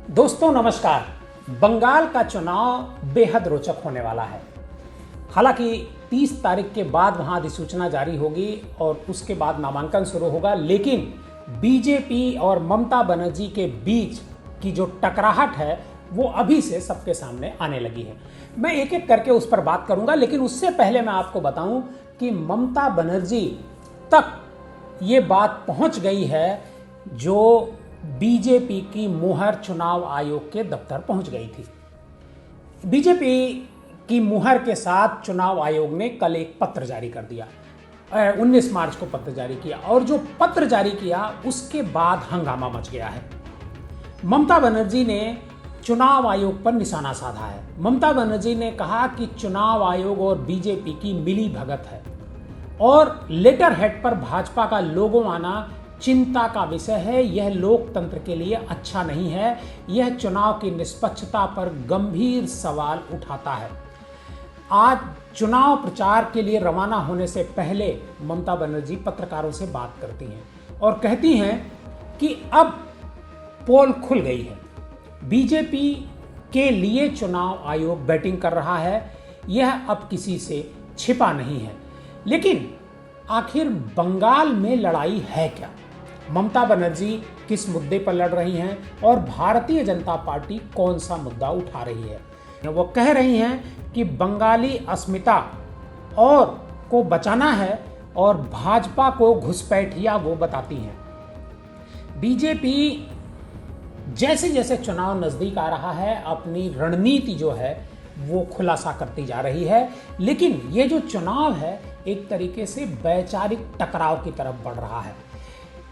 दोस्तों नमस्कार। बंगाल का चुनाव बेहद रोचक होने वाला है। हालांकि 30 तारीख के बाद वहां अधिसूचना जारी होगी और उसके बाद नामांकन शुरू होगा, लेकिन बीजेपी और ममता बनर्जी के बीच की जो टकराहट है वो अभी से सबके सामने आने लगी है। मैं एक एक करके उस पर बात करूंगा, लेकिन उससे पहले मैं आपको बताऊं कि ममता बनर्जी तक ये बात पहुंच गई है जो बीजेपी की मुहर चुनाव आयोग के दफ्तर पहुंच गई थी। बीजेपी की मुहर के साथ चुनाव आयोग ने कल एक पत्र जारी कर दिया। 19 मार्च को पत्र जारी किया और जो पत्र जारी किया उसके बाद हंगामा मच गया है। ममता बनर्जी ने चुनाव आयोग पर निशाना साधा है। ममता बनर्जी ने कहा कि चुनाव आयोग और बीजेपी की मिली भगत है और लेटर हेड पर भाजपा का लोगो आना चिंता का विषय है। यह लोकतंत्र के लिए अच्छा नहीं है। यह चुनाव की निष्पक्षता पर गंभीर सवाल उठाता है। आज चुनाव प्रचार के लिए रवाना होने से पहले ममता बनर्जी पत्रकारों से बात करती हैं और कहती हैं कि अब पोल खुल गई है। बीजेपी के लिए चुनाव आयोग बैटिंग कर रहा है। यह अब किसी से छिपा नहीं है। लेकिन आखिर बंगाल में लड़ाई है क्या? ममता बनर्जी किस मुद्दे पर लड़ रही हैं और भारतीय जनता पार्टी कौन सा मुद्दा उठा रही है? वो कह रही हैं कि बंगाली अस्मिता और को बचाना है और भाजपा को घुसपैठिया वो बताती हैं। बीजेपी जैसे जैसे चुनाव नजदीक आ रहा है अपनी रणनीति जो है वो खुलासा करती जा रही है, लेकिन ये जो चुनाव है एक तरीके से वैचारिक टकराव की तरफ बढ़ रहा है।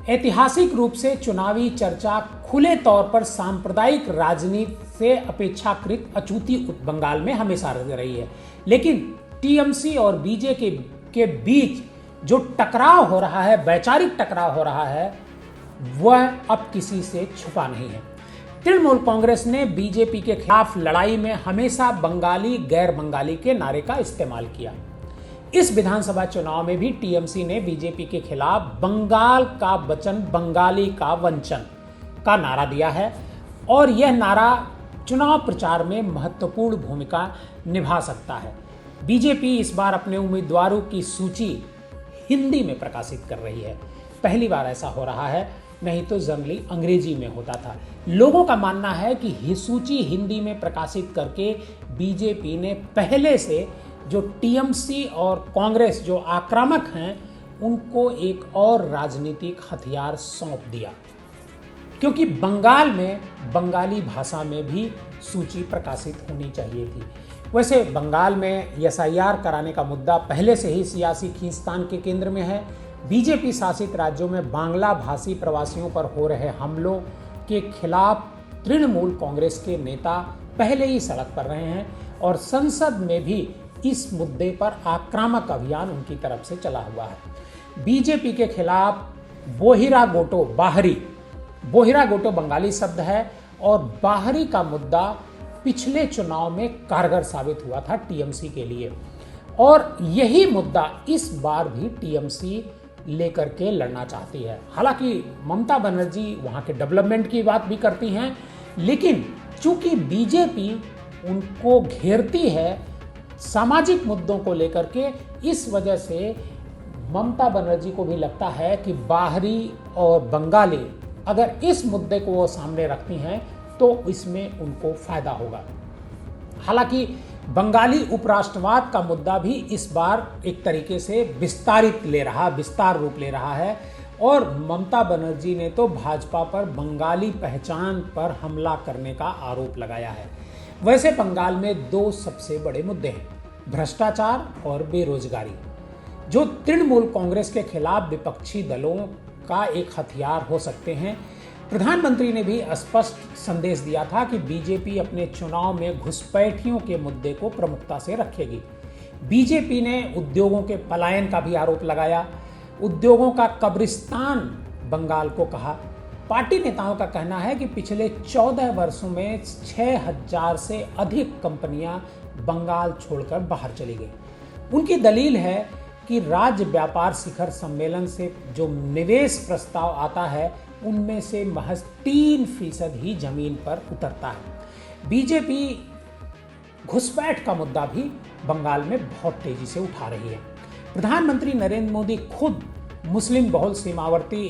ऐतिहासिक रूप से चुनावी चर्चा खुले तौर पर सांप्रदायिक राजनीति से अपेक्षाकृत अछूती बंगाल में हमेशा रही है, लेकिन टीएमसी और बीजेपी के बीच जो टकराव हो रहा है, वैचारिक टकराव हो रहा है, वह अब किसी से छुपा नहीं है। तृणमूल कांग्रेस ने बीजेपी के खिलाफ लड़ाई में हमेशा बंगाली गैर बंगाली के नारे का इस्तेमाल किया। इस विधानसभा चुनाव में भी टीएमसी ने बीजेपी के खिलाफ बंगाल का वचन बंगाली का वंचन का नारा दिया है और यह नारा चुनाव प्रचार में महत्वपूर्ण भूमिका निभा सकता है। बीजेपी इस बार अपने उम्मीदवारों की सूची हिंदी में प्रकाशित कर रही है। पहली बार ऐसा हो रहा है, नहीं तो जनरली अंग्रेजी में होता था। लोगों का मानना है कि सूची हिंदी में प्रकाशित करके बीजेपी ने पहले से जो टीएमसी और कांग्रेस जो आक्रामक हैं उनको एक और राजनीतिक हथियार सौंप दिया, क्योंकि बंगाल में बंगाली भाषा में भी सूची प्रकाशित होनी चाहिए थी। वैसे बंगाल में एसआईआर कराने का मुद्दा पहले से ही सियासी खींचतान के केंद्र में है। बीजेपी शासित राज्यों में बांग्ला भाषी प्रवासियों पर हो रहे हमलों के खिलाफ तृणमूल कांग्रेस के नेता पहले ही सड़क पर रहे हैं और संसद में भी इस मुद्दे पर आक्रामक अभियान उनकी तरफ से चला हुआ है। बीजेपी के खिलाफ बोहिरा गोटो, बोहिरा गोटो बंगाली शब्द है और बाहरी का मुद्दा पिछले चुनाव में कारगर साबित हुआ था टीएमसी के लिए और यही मुद्दा इस बार भी टीएमसी लेकर के लड़ना चाहती है। हालांकि ममता बनर्जी वहां के डेवलपमेंट की बात भी करती हैं, लेकिन चूंकि बीजेपी उनको घेरती है सामाजिक मुद्दों को लेकर के, इस वजह से ममता बनर्जी को भी लगता है कि बाहरी और बंगाली अगर इस मुद्दे को वो सामने रखती हैं तो इसमें उनको फायदा होगा। हालांकि बंगाली उपराष्ट्रवाद का मुद्दा भी इस बार एक तरीके से विस्तार रूप ले रहा है और ममता बनर्जी ने तो भाजपा पर बंगाली पहचान पर हमला करने का आरोप लगाया है। वैसे बंगाल में दो सबसे बड़े मुद्दे हैं, भ्रष्टाचार और बेरोजगारी, जो तृणमूल कांग्रेस के खिलाफ विपक्षी दलों का एक हथियार हो सकते हैं। प्रधानमंत्री ने भी स्पष्ट संदेश दिया था कि बीजेपी अपने चुनाव में घुसपैठियों के मुद्दे को प्रमुखता से रखेगी। बीजेपी ने उद्योगों के पलायन का भी आरोप लगाया, उद्योगों का कब्रिस्तान बंगाल को कहा। पार्टी नेताओं का कहना है कि पिछले 14 वर्षों में 6000 से अधिक कंपनियां बंगाल छोड़कर बाहर चली गई। उनकी दलील है कि राज्य व्यापार शिखर सम्मेलन से जो निवेश प्रस्ताव आता है उनमें से महज 3% ही जमीन पर उतरता है। बीजेपी घुसपैठ का मुद्दा भी बंगाल में बहुत तेजी से उठा रही है। प्रधानमंत्री नरेंद्र मोदी खुद मुस्लिम बहुल सीमावर्ती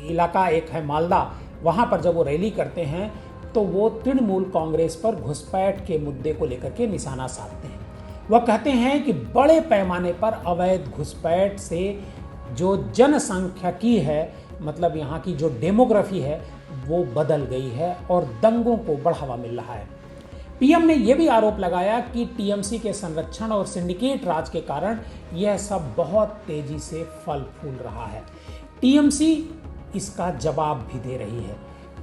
इलाका एक है मालदा, वहां पर जब वो रैली करते हैं तो वो तृणमूल कांग्रेस पर घुसपैठ के मुद्दे को लेकर के निशाना साधते हैं। वह कहते हैं कि बड़े पैमाने पर अवैध घुसपैठ से जो जनसंख्यिकी है, मतलब यहाँ की जो डेमोग्राफी है, वो बदल गई है और दंगों को बढ़ावा मिल रहा है। पीएम ने यह भी आरोप लगाया कि टीएमसी के संरक्षण और सिंडिकेट राज के कारण यह सब बहुत तेजी से फल फूल रहा है। टीएमसी इसका जवाब भी दे रही है।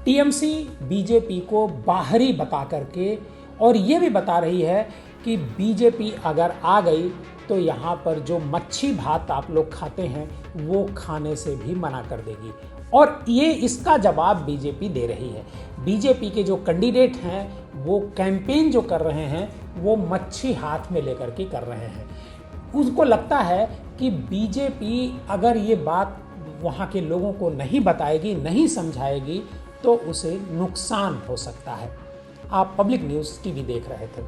टीएमसी बीजेपी को बाहरी बता करके और ये भी बता रही है कि बीजेपी अगर आ गई तो यहाँ पर जो मच्छी भात आप लोग खाते हैं वो खाने से भी मना कर देगी, और ये इसका जवाब बीजेपी दे रही है। बीजेपी के जो कैंडिडेट हैं वो कैंपेन जो कर रहे हैं वो मच्छी हाथ में लेकर के कर रहे हैं। उसको लगता है कि बीजेपी अगर ये बात वहाँ के लोगों को नहीं बताएगी, नहीं समझाएगी, तो उसे नुकसान हो सकता है। आप पब्लिक न्यूज़ टीवी देख रहे थे।